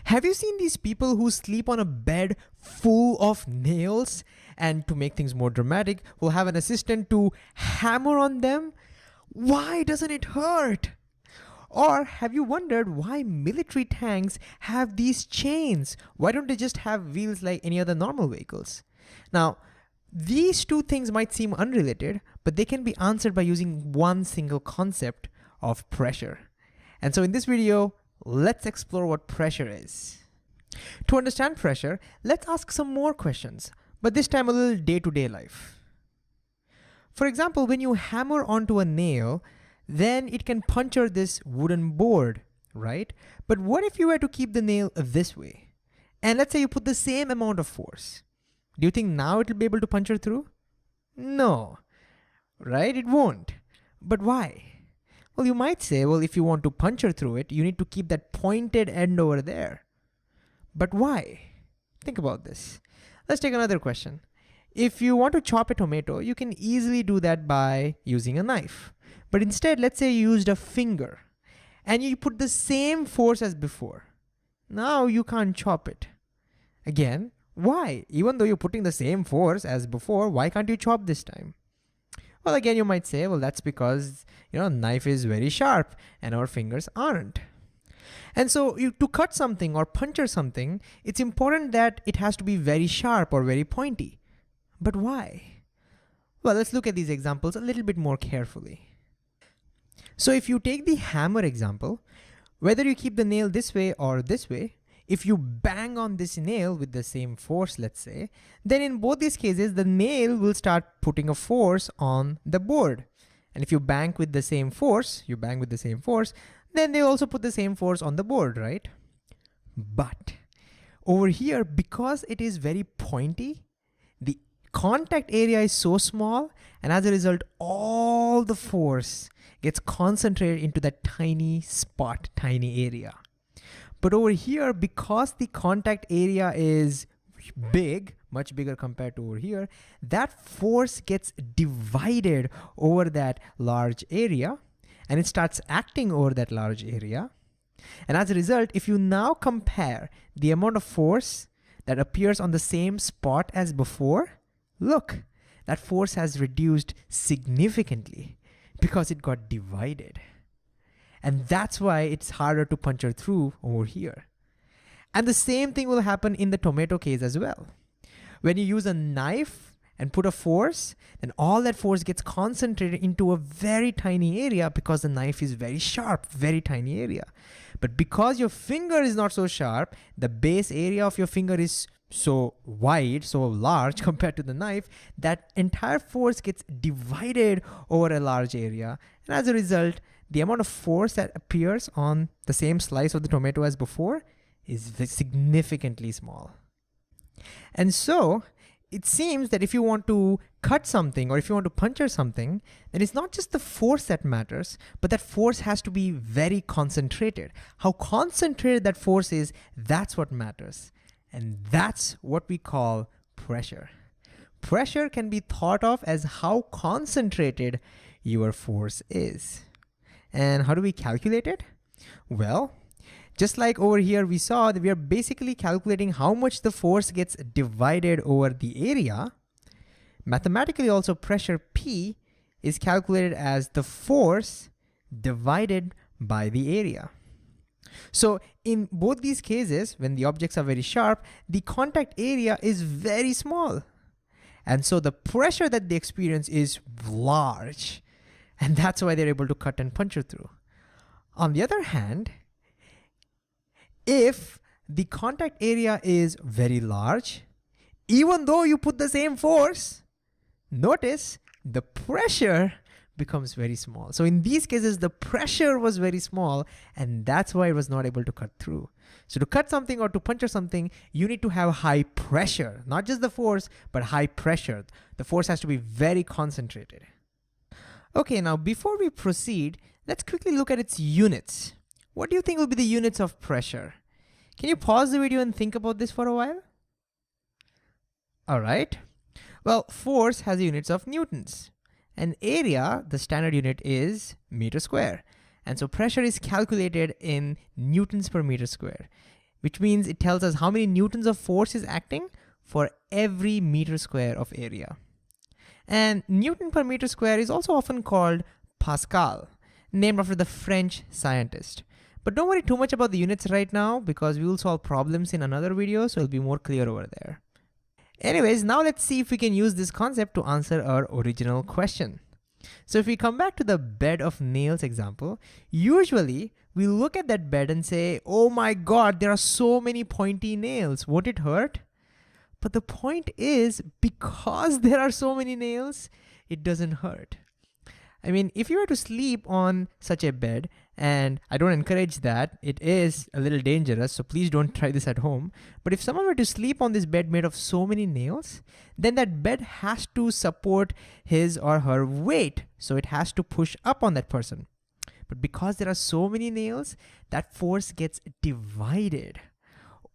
Have you seen these people who sleep on a bed full of nails? And to make things more dramatic, will have an assistant to hammer on them? Why doesn't it hurt? Or have you wondered why military tanks have these chains? Why don't they just have wheels like any other normal vehicles? Now, these two things might seem unrelated, but they can be answered by using one single concept of pressure. And so in this video, let's explore what pressure is. To understand pressure, let's ask some more questions, but this time a little day-to-day life. For example, when you hammer onto a nail, then it can puncture this wooden board, right? But what if you were to keep the nail this way? And let's say you put the same amount of force. Do you think now it'll be able to puncture through? No, right? It won't. But why? Well, you might say, well, if you want to puncture through it, you need to keep that pointed end over there. But why? Think about this. Let's take another question. If you want to chop a tomato, you can easily do that by using a knife. But instead, let's say you used a finger and you put the same force as before. Now you can't chop it. Again, why? Even though you're putting the same force as before, why can't you chop this time? Well, again, you might say, well, that's because, knife is very sharp and our fingers aren't. And so to cut something or puncture something, it's important that it has to be very sharp or very pointy. But why? Well, let's look at these examples a little bit more carefully. So if you take the hammer example, whether you keep the nail this way or this way, if you bang on this nail with the same force, let's say, then in both these cases, the nail will start putting a force on the board. And if you bang with the same force, then they also put the same force on the board, right? But over here, because it is very pointy, the contact area is so small, and as a result, all the force gets concentrated into that tiny spot, tiny area. But over here, because the contact area is big, much bigger compared to over here, that force gets divided over that large area, and it starts acting over that large area. And as a result, if you now compare the amount of force that appears on the same spot as before, look, that force has reduced significantly because it got divided. And that's why it's harder to puncture through over here. And the same thing will happen in the tomato case as well. When you use a knife and put a force, then all that force gets concentrated into a very tiny area because the knife is very sharp, very tiny area. But because your finger is not so sharp, the base area of your finger is so wide, so large compared to the knife, that entire force gets divided over a large area. And as a result, the amount of force that appears on the same slice of the tomato as before is significantly small. And so it seems that if you want to cut something or if you want to puncture something, then it's not just the force that matters, but that force has to be very concentrated. How concentrated that force is, that's what matters. And that's what we call pressure. Pressure can be thought of as how concentrated your force is. And how do we calculate it? Well, just like over here, we saw that we are basically calculating how much the force gets divided over the area. Mathematically also, pressure P is calculated as the force divided by the area. So in both these cases, when the objects are very sharp, the contact area is very small. And so the pressure that they experience is large. And that's why they're able to cut and puncture through. On the other hand, if the contact area is very large, even though you put the same force, notice the pressure becomes very small. So in these cases, the pressure was very small, and that's why it was not able to cut through. So to cut something or to puncture something, you need to have high pressure, not just the force, but high pressure. The force has to be very concentrated. Okay, now before we proceed, let's quickly look at its units. What do you think will be the units of pressure? Can you pause the video and think about this for a while? All right. Well, force has units of newtons. And area, the standard unit, is meter square. And so pressure is calculated in newtons per meter square, which means it tells us how many newtons of force is acting for every meter square of area. And Newton per meter square is also often called Pascal, named after the French scientist. But don't worry too much about the units right now because we will solve problems in another video, so it'll be more clear over there. Anyways, now let's see if we can use this concept to answer our original question. So if we come back to the bed of nails example, usually we look at that bed and say, oh my God, there are so many pointy nails. Won't it hurt? But the point is, because there are so many nails, it doesn't hurt. I mean, if you were to sleep on such a bed, and I don't encourage that, it is a little dangerous, so please don't try this at home. But if someone were to sleep on this bed made of so many nails, then that bed has to support his or her weight, so it has to push up on that person. But because there are so many nails, that force gets divided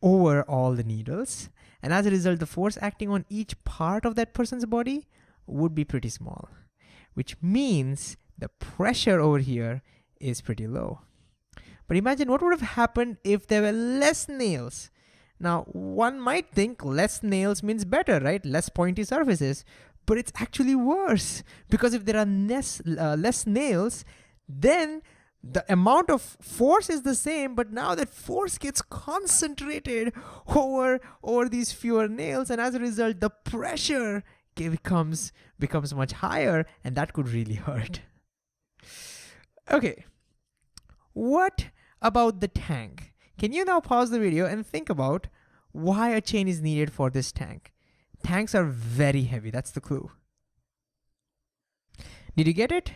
over all the needles, and as a result, the force acting on each part of that person's body would be pretty small, which means the pressure over here is pretty low. But imagine what would have happened if there were less nails. Now, one might think less nails means better, right? Less pointy surfaces, but it's actually worse, because if there are less nails, then the amount of force is the same, but now that force gets concentrated over these fewer nails, and as a result, the pressure becomes much higher, and that could really hurt. Okay, what about the tank? Can you now pause the video and think about why a chain is needed for this tank? Tanks are very heavy, that's the clue. Did you get it?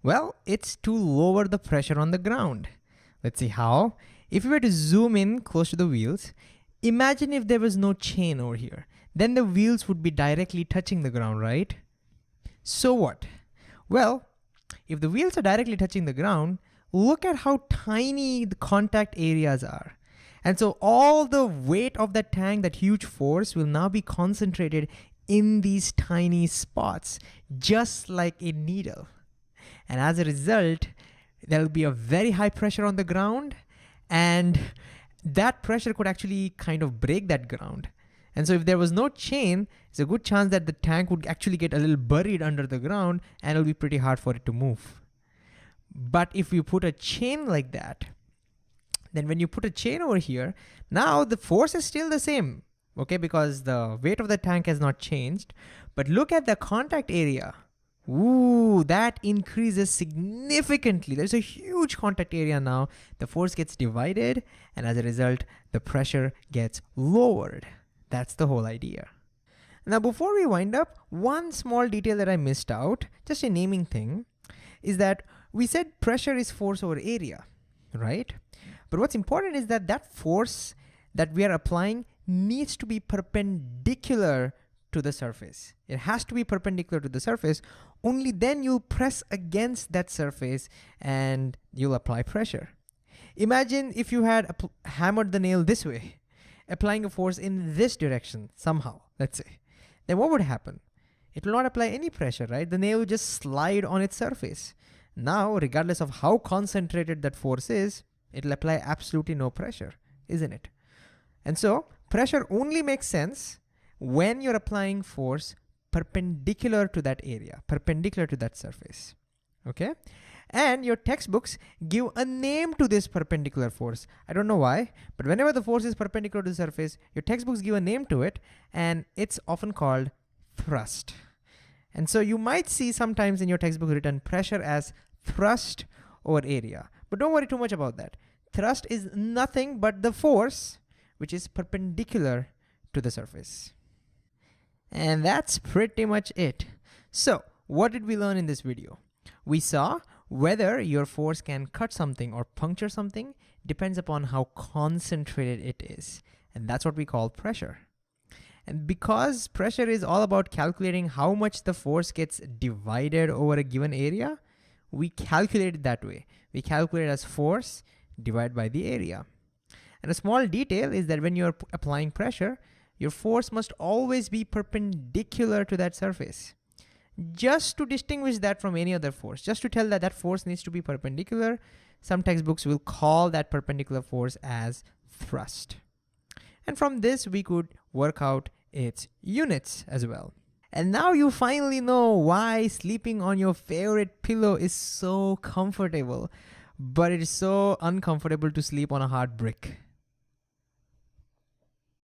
Well, it's to lower the pressure on the ground. Let's see how. If we were to zoom in close to the wheels, imagine if there was no chain over here. Then the wheels would be directly touching the ground, right? So what? Well, if the wheels are directly touching the ground, look at how tiny the contact areas are. And so all the weight of that tank, that huge force, will now be concentrated in these tiny spots, just like a needle. And as a result, there will be a very high pressure on the ground, and that pressure could actually kind of break that ground. And so if there was no chain, there's a good chance that the tank would actually get a little buried under the ground, and it'll be pretty hard for it to move. But if you put a chain like that, then when you put a chain over here, now the force is still the same, okay, because the weight of the tank has not changed. But look at the contact area. Ooh, that increases significantly. There's a huge contact area now. The force gets divided, and as a result, the pressure gets lowered. That's the whole idea. Now, before we wind up, one small detail that I missed out, just a naming thing, is that we said pressure is force over area, right? But what's important is that that force that we are applying needs to be perpendicular to the surface. It has to be perpendicular to the surface. Only then you'll press against that surface and you'll apply pressure. Imagine if you had hammered the nail this way, applying a force in this direction somehow, let's say. Then what would happen? It will not apply any pressure, right? The nail will just slide on its surface. Now, regardless of how concentrated that force is, it'll apply absolutely no pressure, isn't it? And so pressure only makes sense when you're applying force perpendicular to that area, perpendicular to that surface, okay? And your textbooks give a name to this perpendicular force. I don't know why, but whenever the force is perpendicular to the surface, your textbooks give a name to it, and it's often called thrust. And so you might see sometimes in your textbook written pressure as thrust over area. But don't worry too much about that. Thrust is nothing but the force which is perpendicular to the surface. And that's pretty much it. So what did we learn in this video? We saw whether your force can cut something or puncture something depends upon how concentrated it is. And that's what we call pressure. And because pressure is all about calculating how much the force gets divided over a given area, we calculate it that way. We calculate it as force divided by the area. And a small detail is that when you're applying pressure, your force must always be perpendicular to that surface. Just to distinguish that from any other force, just to tell that that force needs to be perpendicular, some textbooks will call that perpendicular force as thrust. And from this, we could work out its units as well. And now you finally know why sleeping on your favorite pillow is so comfortable, but it is so uncomfortable to sleep on a hard brick.